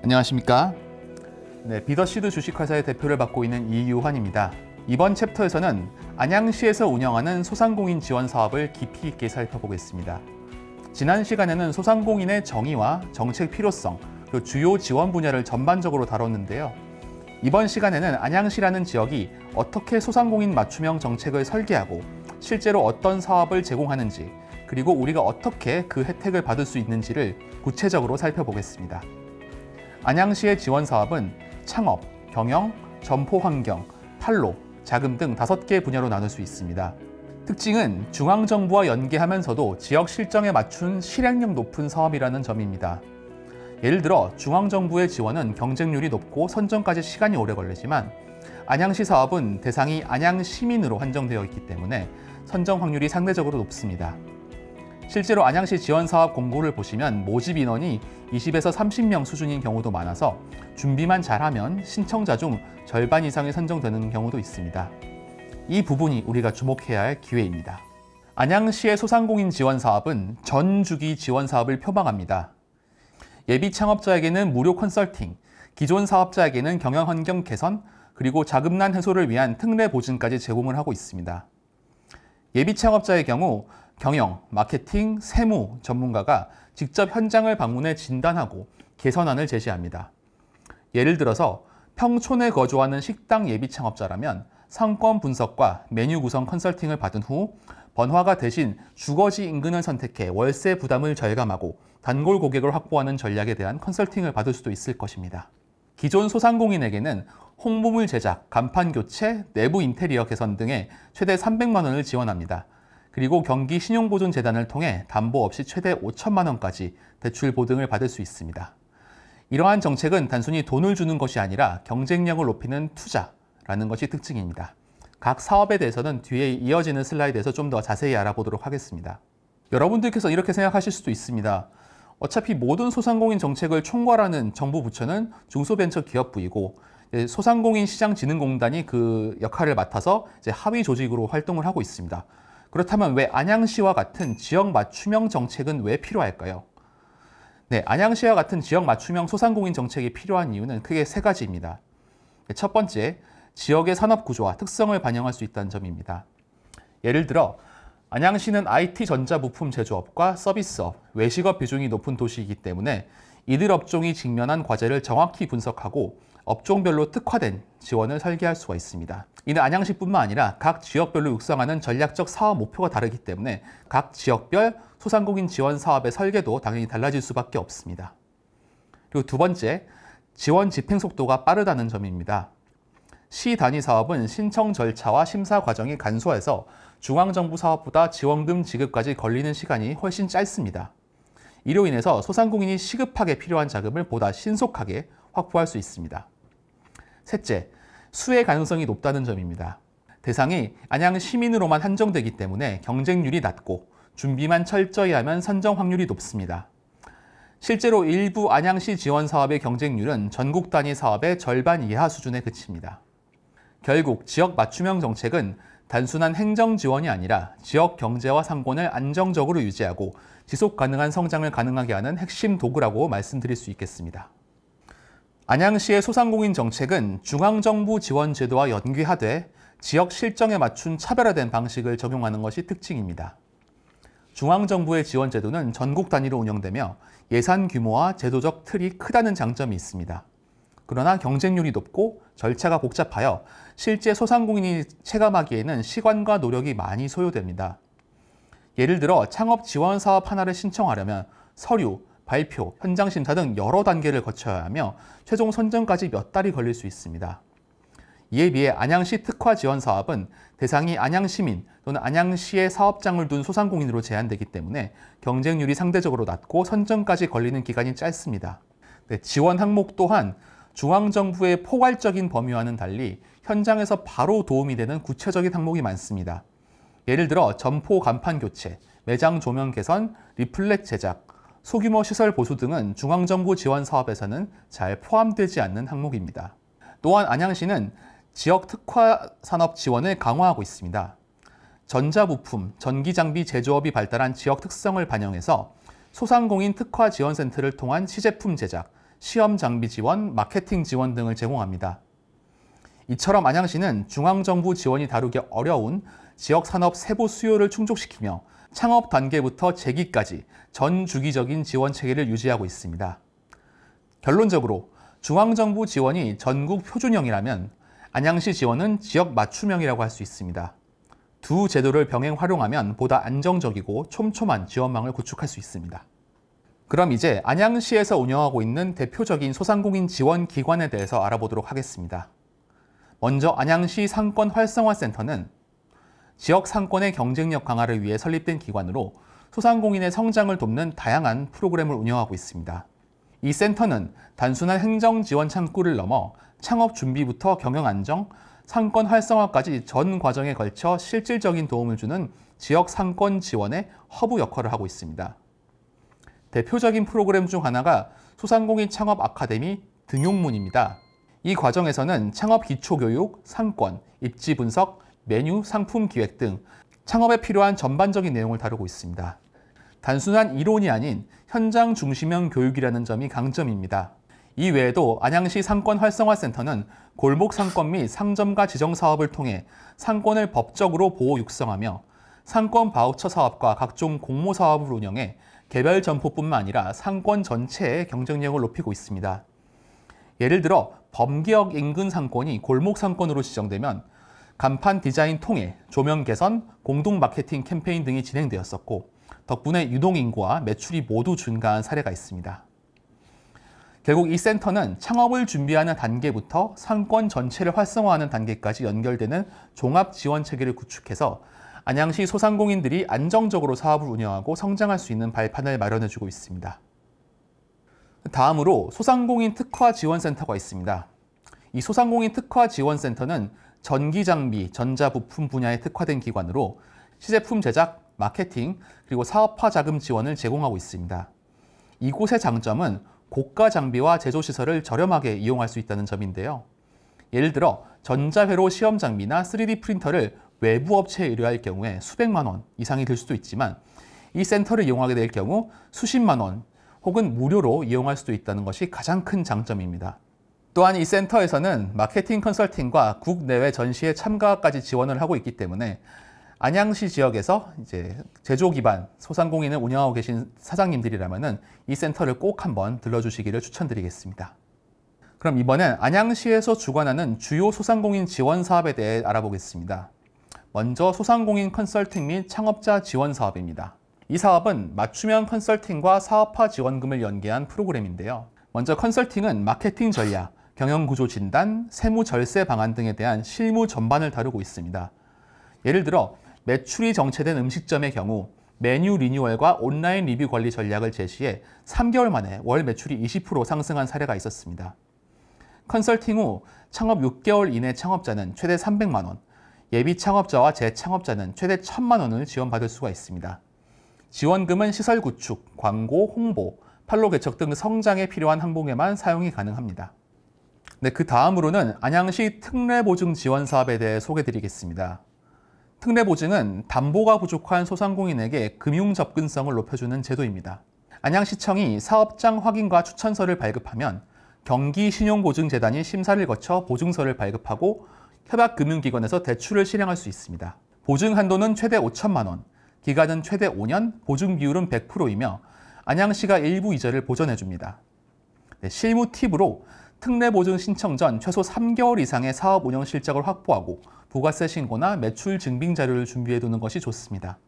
안녕하십니까? 비더시드 주식회사의 대표를 맡고 있는 이유환입니다. 이번 챕터에서는 안양시에서 운영하는 소상공인 지원 사업을 깊이 있게 살펴보겠습니다. 지난 시간에는 소상공인의 정의와 정책 필요성, 그리고 주요 지원 분야를 전반적으로 다뤘는데요. 이번 시간에는 안양시라는 지역이 어떻게 소상공인 맞춤형 정책을 설계하고 실제로 어떤 사업을 제공하는지, 그리고 우리가 어떻게 그 혜택을 받을 수 있는지를 구체적으로 살펴보겠습니다. 안양시의 지원 사업은 창업, 경영, 점포 환경, 판로, 자금 등 5개 분야로 나눌 수 있습니다. 특징은 중앙정부와 연계하면서도 지역 실정에 맞춘 실행력 높은 사업이라는 점입니다. 예를 들어 중앙정부의 지원은 경쟁률이 높고 선정까지 시간이 오래 걸리지만 안양시 사업은 대상이 안양시민으로 한정되어 있기 때문에 선정 확률이 상대적으로 높습니다. 실제로 안양시 지원사업 공고를 보시면 모집 인원이 20에서 30명 수준인 경우도 많아서 준비만 잘하면 신청자 중 절반 이상이 선정되는 경우도 있습니다. 이 부분이 우리가 주목해야 할 기회입니다. 안양시의 소상공인 지원 사업은 전 주기 지원 사업을 표방합니다. 예비 창업자에게는 무료 컨설팅, 기존 사업자에게는 경영 환경 개선, 그리고 자금난 해소를 위한 특례 보증까지 제공을 하고 있습니다. 예비 창업자의 경우 경영, 마케팅, 세무 전문가가 직접 현장을 방문해 진단하고 개선안을 제시합니다. 예를 들어서 평촌에 거주하는 식당 예비 창업자라면 상권 분석과 메뉴 구성 컨설팅을 받은 후 번화가 대신 주거지 인근을 선택해 월세 부담을 절감하고 단골 고객을 확보하는 전략에 대한 컨설팅을 받을 수도 있을 것입니다. 기존 소상공인에게는 홍보물 제작, 간판 교체, 내부 인테리어 개선 등에 최대 300만 원을 지원합니다. 그리고 경기신용보존재단을 통해 담보 없이 최대 5천만 원까지 대출 보증을 받을 수 있습니다. 이러한 정책은 단순히 돈을 주는 것이 아니라 경쟁력을 높이는 투자라는 것이 특징입니다. 각 사업에 대해서는 뒤에 이어지는 슬라이드에서 좀 더 자세히 알아보도록 하겠습니다. 여러분들께서 이렇게 생각하실 수도 있습니다. 어차피 모든 소상공인 정책을 총괄하는 정부 부처는 중소벤처기업부이고 소상공인 시장진흥공단이 그 역할을 맡아서 하위 조직으로 활동을 하고 있습니다. 그렇다면 왜 안양시와 같은 지역 맞춤형 정책은 왜 필요할까요? 안양시와 같은 지역 맞춤형 소상공인 정책이 필요한 이유는 크게 3가지입니다. 첫 번째, 지역의 산업 구조와 특성을 반영할 수 있다는 점입니다. 예를 들어 안양시는 IT 전자부품 제조업과 서비스업, 외식업 비중이 높은 도시이기 때문에 이들 업종이 직면한 과제를 정확히 분석하고 업종별로 특화된 지원을 설계할 수가 있습니다. 이는 안양시뿐만 아니라 각 지역별로 육성하는 전략적 사업 목표가 다르기 때문에 각 지역별 소상공인 지원 사업의 설계도 당연히 달라질 수밖에 없습니다. 그리고 두 번째, 지원 집행 속도가 빠르다는 점입니다. 시 단위 사업은 신청 절차와 심사 과정이 간소해서 중앙정부 사업보다 지원금 지급까지 걸리는 시간이 훨씬 짧습니다. 이로 인해서 소상공인이 시급하게 필요한 자금을 보다 신속하게 확보할 수 있습니다. 셋째, 수혜 가능성이 높다는 점입니다. 대상이 안양 시민으로만 한정되기 때문에 경쟁률이 낮고 준비만 철저히 하면 선정 확률이 높습니다. 실제로 일부 안양시 지원 사업의 경쟁률은 전국 단위 사업의 절반 이하 수준에 그칩니다. 결국 지역 맞춤형 정책은 단순한 행정 지원이 아니라 지역 경제와 상권을 안정적으로 유지하고 지속 가능한 성장을 가능하게 하는 핵심 도구라고 말씀드릴 수 있겠습니다. 안양시의 소상공인 정책은 중앙정부 지원 제도와 연계하되 지역 실정에 맞춘 차별화된 방식을 적용하는 것이 특징입니다. 중앙정부의 지원 제도는 전국 단위로 운영되며 예산 규모와 제도적 틀이 크다는 장점이 있습니다. 그러나 경쟁률이 높고 절차가 복잡하여 실제 소상공인이 체감하기에는 시간과 노력이 많이 소요됩니다. 예를 들어 창업 지원 사업 하나를 신청하려면 서류, 발표, 현장 심사 등 여러 단계를 거쳐야 하며 최종 선정까지 몇 달이 걸릴 수 있습니다. 이에 비해 안양시 특화 지원 사업은 대상이 안양시민 또는 안양시에 사업장을 둔 소상공인으로 제한되기 때문에 경쟁률이 상대적으로 낮고 선정까지 걸리는 기간이 짧습니다. 지원 항목 또한 중앙정부의 포괄적인 범위와는 달리 현장에서 바로 도움이 되는 구체적인 항목이 많습니다. 예를 들어 점포 간판 교체, 매장 조명 개선, 리플렛 제작, 소규모 시설 보수 등은 중앙정부 지원 사업에서는 잘 포함되지 않는 항목입니다. 또한 안양시는 지역 특화 산업 지원을 강화하고 있습니다. 전자부품, 전기장비 제조업이 발달한 지역 특성을 반영해서 소상공인 특화 지원센터를 통한 시제품 제작, 시험 장비 지원, 마케팅 지원 등을 제공합니다. 이처럼 안양시는 중앙정부 지원이 다루기 어려운 지역 산업 세부 수요를 충족시키며 창업 단계부터 재기까지 전 주기적인 지원 체계를 유지하고 있습니다. 결론적으로 중앙정부 지원이 전국 표준형이라면 안양시 지원은 지역 맞춤형이라고 할 수 있습니다. 두 제도를 병행 활용하면 보다 안정적이고 촘촘한 지원망을 구축할 수 있습니다. 그럼 이제 안양시에서 운영하고 있는 대표적인 소상공인 지원 기관에 대해서 알아보도록 하겠습니다. 먼저 안양시 상권 활성화센터는 지역 상권의 경쟁력 강화를 위해 설립된 기관으로 소상공인의 성장을 돕는 다양한 프로그램을 운영하고 있습니다. 이 센터는 단순한 행정 지원 창구를 넘어 창업 준비부터 경영 안정, 상권 활성화까지 전 과정에 걸쳐 실질적인 도움을 주는 지역 상권 지원의 허브 역할을 하고 있습니다. 대표적인 프로그램 중 하나가 소상공인 창업 아카데미 등용문입니다. 이 과정에서는 창업 기초교육, 상권, 입지 분석, 메뉴, 상품 기획 등 창업에 필요한 전반적인 내용을 다루고 있습니다. 단순한 이론이 아닌 현장 중심형 교육이라는 점이 강점입니다. 이 외에도 안양시 상권 활성화센터는 골목 상권 및 상점가 지정 사업을 통해 상권을 법적으로 보호 육성하며 상권 바우처 사업과 각종 공모 사업을 운영해 개별 점포뿐만 아니라 상권 전체의 경쟁력을 높이고 있습니다. 예를 들어 범기역 인근 상권이 골목 상권으로 지정되면 간판 디자인 통해 조명 개선, 공동 마케팅 캠페인 등이 진행되었었고 덕분에 유동인구와 매출이 모두 증가한 사례가 있습니다. 결국 이 센터는 창업을 준비하는 단계부터 상권 전체를 활성화하는 단계까지 연결되는 종합 지원 체계를 구축해서 안양시 소상공인들이 안정적으로 사업을 운영하고 성장할 수 있는 발판을 마련해주고 있습니다. 다음으로 소상공인 특화 지원센터가 있습니다. 이 소상공인 특화 지원센터는 전기장비, 전자부품 분야에 특화된 기관으로 시제품 제작, 마케팅, 그리고 사업화 자금 지원을 제공하고 있습니다. 이곳의 장점은 고가 장비와 제조시설을 저렴하게 이용할 수 있다는 점인데요. 예를 들어 전자회로 시험 장비나 3D 프린터를 외부 업체에 의뢰할 경우에 수백만 원 이상이 들 수도 있지만 이 센터를 이용하게 될 경우 수십만 원 혹은 무료로 이용할 수도 있다는 것이 가장 큰 장점입니다. 또한 이 센터에서는 마케팅 컨설팅과 국내외 전시에 참가까지 지원을 하고 있기 때문에 안양시 지역에서 이제 제조 기반 소상공인을 운영하고 계신 사장님들이라면은 이 센터를 꼭 한번 들러주시기를 추천드리겠습니다. 그럼 이번엔 안양시에서 주관하는 주요 소상공인 지원 사업에 대해 알아보겠습니다. 먼저 소상공인 컨설팅 및 창업자 지원 사업입니다. 이 사업은 맞춤형 컨설팅과 사업화 지원금을 연계한 프로그램인데요. 먼저 컨설팅은 마케팅 전략, 경영구조 진단, 세무 절세 방안 등에 대한 실무 전반을 다루고 있습니다. 예를 들어 매출이 정체된 음식점의 경우 메뉴 리뉴얼과 온라인 리뷰 관리 전략을 제시해 3개월 만에 월 매출이 20% 상승한 사례가 있었습니다. 컨설팅 후 창업 6개월 이내 창업자는 최대 300만 원, 예비 창업자와 재창업자는 최대 1,000만 원을 지원받을 수가 있습니다. 지원금은 시설 구축, 광고, 홍보, 판로 개척 등 성장에 필요한 항목에만 사용이 가능합니다. 네, 그 다음으로는 안양시 특례보증 지원 사업에 대해 소개드리겠습니다. 특례보증은 담보가 부족한 소상공인에게 금융 접근성을 높여주는 제도입니다. 안양시청이 사업장 확인과 추천서를 발급하면 경기신용보증재단이 심사를 거쳐 보증서를 발급하고 협약금융기관에서 대출을 실행할 수 있습니다. 보증 한도는 최대 5천만 원, 기간은 최대 5년, 보증 비율은 100%이며 안양시가 일부 이자를 보전해줍니다. 네, 실무 팁으로 특례보증 신청 전 최소 3개월 이상의 사업 운영 실적을 확보하고 부가세 신고나 매출 증빙 자료를 준비해두는 것이 좋습니다.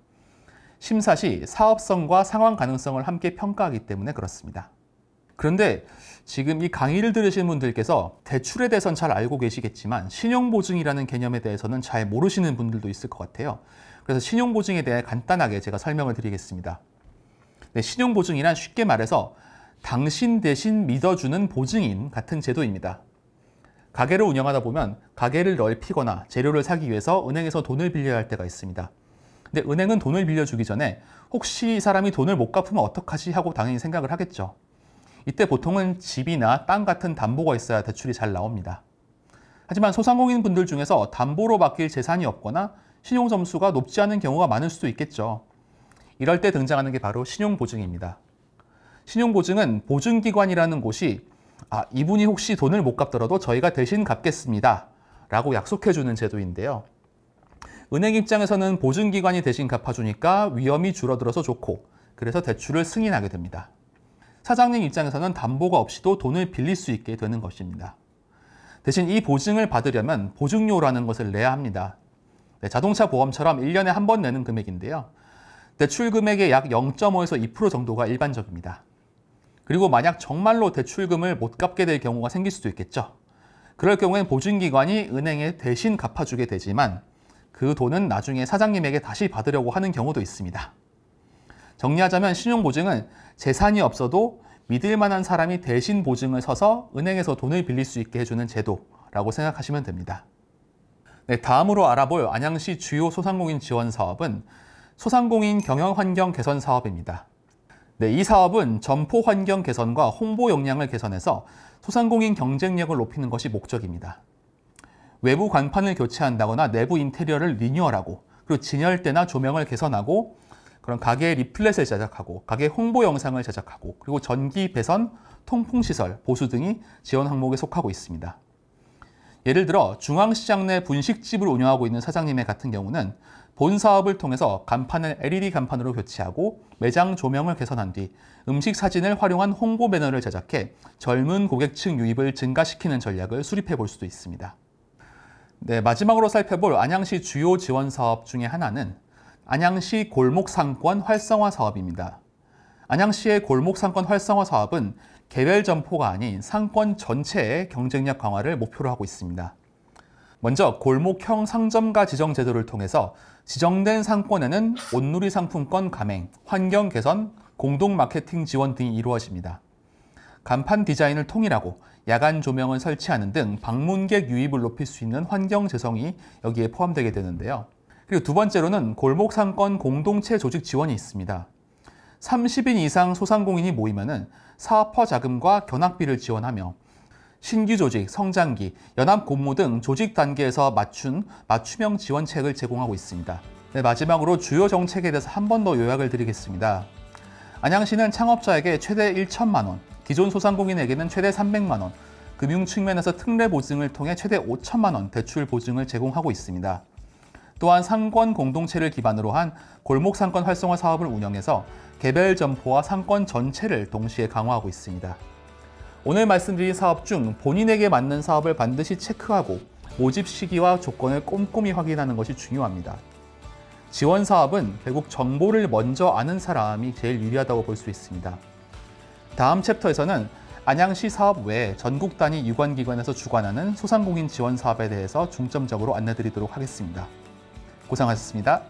심사 시 사업성과 상환 가능성을 함께 평가하기 때문에 그렇습니다. 그런데 지금 이 강의를 들으신 분들께서 대출에 대해서는 잘 알고 계시겠지만 신용보증이라는 개념에 대해서는 잘 모르시는 분들도 있을 것 같아요. 그래서 신용보증에 대해 간단하게 제가 설명을 드리겠습니다. 네, 신용보증이란 쉽게 말해서 당신 대신 믿어주는 보증인 같은 제도입니다. 가게를 운영하다 보면 가게를 넓히거나 재료를 사기 위해서 은행에서 돈을 빌려야 할 때가 있습니다. 근데 은행은 돈을 빌려주기 전에 혹시 이 사람이 돈을 못 갚으면 어떡하지 하고 당연히 생각을 하겠죠. 이때 보통은 집이나 땅 같은 담보가 있어야 대출이 잘 나옵니다. 하지만 소상공인 분들 중에서 담보로 맡길 재산이 없거나 신용 점수가 높지 않은 경우가 많을 수도 있겠죠. 이럴 때 등장하는 게 바로 신용보증입니다. 신용보증은 보증기관이라는 곳이 이분이 혹시 돈을 못 갚더라도 저희가 대신 갚겠습니다 라고 약속해주는 제도인데요. 은행 입장에서는 보증기관이 대신 갚아주니까 위험이 줄어들어서 좋고, 그래서 대출을 승인하게 됩니다. 사장님 입장에서는 담보가 없이도 돈을 빌릴 수 있게 되는 것입니다. 대신 이 보증을 받으려면 보증료라는 것을 내야 합니다. 자동차 보험처럼 1년에 한 번 내는 금액인데요. 대출 금액의 약 0.5에서 2% 정도가 일반적입니다. 그리고 만약 정말로 대출금을 못 갚게 될 경우가 생길 수도 있겠죠. 그럴 경우엔 보증기관이 은행에 대신 갚아주게 되지만 그 돈은 나중에 사장님에게 다시 받으려고 하는 경우도 있습니다. 정리하자면 신용보증은 재산이 없어도 믿을 만한 사람이 대신 보증을 서서 은행에서 돈을 빌릴 수 있게 해주는 제도라고 생각하시면 됩니다. 네, 다음으로 알아볼 안양시 주요 소상공인 지원 사업은 소상공인 경영환경 개선 사업입니다. 네, 이 사업은 점포 환경 개선과 홍보 역량을 개선해서 소상공인 경쟁력을 높이는 것이 목적입니다. 외부 간판을 교체한다거나 내부 인테리어를 리뉴얼하고, 그리고 진열대나 조명을 개선하고, 그런 가게 리플렛을 제작하고, 가게 홍보 영상을 제작하고, 그리고 전기 배선, 통풍시설, 보수 등이 지원 항목에 속하고 있습니다. 예를 들어 중앙시장 내 분식집을 운영하고 있는 사장님의 같은 경우는 본 사업을 통해서 간판을 LED 간판으로 교체하고 매장 조명을 개선한 뒤 음식 사진을 활용한 홍보 배너를 제작해 젊은 고객층 유입을 증가시키는 전략을 수립해 볼 수도 있습니다. 네, 마지막으로 살펴볼 안양시 주요 지원 사업 중에 하나는 안양시 골목상권 활성화 사업입니다. 안양시의 골목상권 활성화 사업은 개별 점포가 아닌 상권 전체의 경쟁력 강화를 목표로 하고 있습니다. 먼저 골목형 상점가 지정 제도를 통해서 지정된 상권에는 온누리 상품권 가맹, 환경 개선, 공동 마케팅 지원 등이 이루어집니다. 간판 디자인을 통일하고 야간 조명을 설치하는 등 방문객 유입을 높일 수 있는 환경 재성이 여기에 포함되게 되는데요. 그리고 두 번째로는 골목 상권 공동체 조직 지원이 있습니다. 30인 이상 소상공인이 모이면은 사업화 자금과 견학비를 지원하며 신규 조직, 성장기, 연합 공모 등 조직 단계에서 맞춤형 지원책을 제공하고 있습니다. 네, 마지막으로 주요 정책에 대해서 한 번 더 요약을 드리겠습니다. 안양시는 창업자에게 최대 1천만 원, 기존 소상공인에게는 최대 300만 원, 금융 측면에서 특례 보증을 통해 최대 5천만 원 대출 보증을 제공하고 있습니다. 또한 상권 공동체를 기반으로 한 골목 상권 활성화 사업을 운영해서 개별 점포와 상권 전체를 동시에 강화하고 있습니다. 오늘 말씀드린 사업 중 본인에게 맞는 사업을 반드시 체크하고 모집 시기와 조건을 꼼꼼히 확인하는 것이 중요합니다. 지원 사업은 결국 정보를 먼저 아는 사람이 제일 유리하다고 볼 수 있습니다. 다음 챕터에서는 안양시 사업 외에 전국 단위 유관기관에서 주관하는 소상공인 지원 사업에 대해서 중점적으로 안내드리도록 하겠습니다. 고생하셨습니다.